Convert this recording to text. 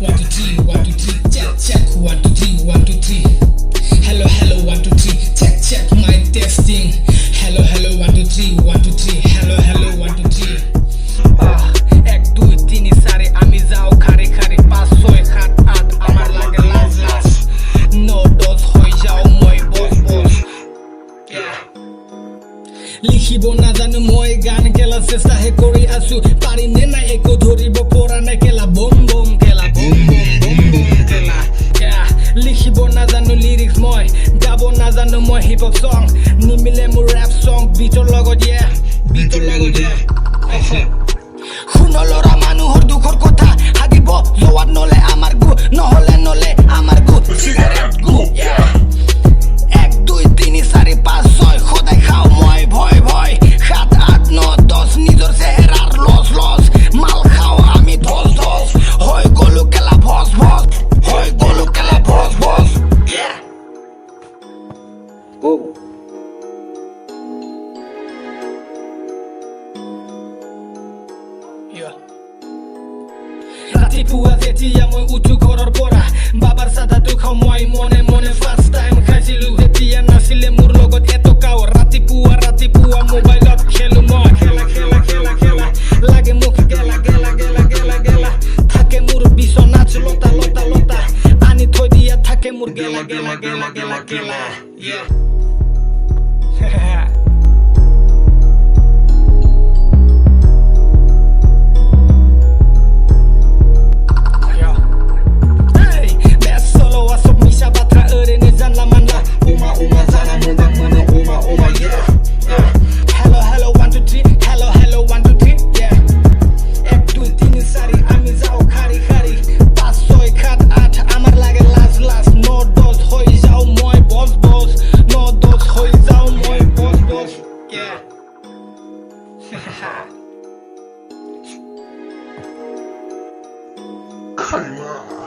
1 2 3 1 2 3 check 1 2 3 1 2 3 hello 1 2 3 check my testing hello 1 2 3 1 2 3 hello 1 2 3 1 2 3 4 আমি যাও খারে খারে 5 6 7 8 আমার লাগে লাজ লাজ no dos হই যাও মই বস বস লিখিব না জানো মই গান খেলা চেষ্টা হে কৰি আছো পাৰি নে না একো ধৰিব পৰা নাই খেলা বম বম খেলা বম বম বম খেলা লিখিব না জানো লিৰিক্স মই গাব না জানো মই হিপ হপ সং নিমিলে মোৰ ৰেপ সং বিটৰ লগত শুনো লৰা মানুহৰ দুখৰ কথা হাগিব জোৱাত নলে আমাৰ গু নহলে নলে আমাৰ গু চিগাৰেট গু 1 2 3 4 5 6 খোদাই খাও মই ভয় ভয় 7 8 9 10 নিজৰ চেহেৰাৰ লস লস মাল খাও আমি ধস ধস হৈ গলো কেলা ভস ভস হৈ গলো কেলা ভস ভস ৰাতিপুৱা যেতিয়া মই উঠো ঘৰৰ পৰা বাবাৰ চাদাটো খাওঁ মই মনে মনে ফাৰ্ষ্ট টাইম খাইছিলো যেতিয়া নাছিলে মোৰ লগত এটকাও ৰাতিপুৱা মোবাইলত খেলো মই খেলা খেলা খেলা খেলা লাগে মোক গেলা গেলা গেলা গেলা গেলা থাকে মোৰ বিচনাত লতা লতা লতা আনি থৈ দিয়া থাকে মোৰ গেলা গেলা গেলা গেলা গেলা Come on.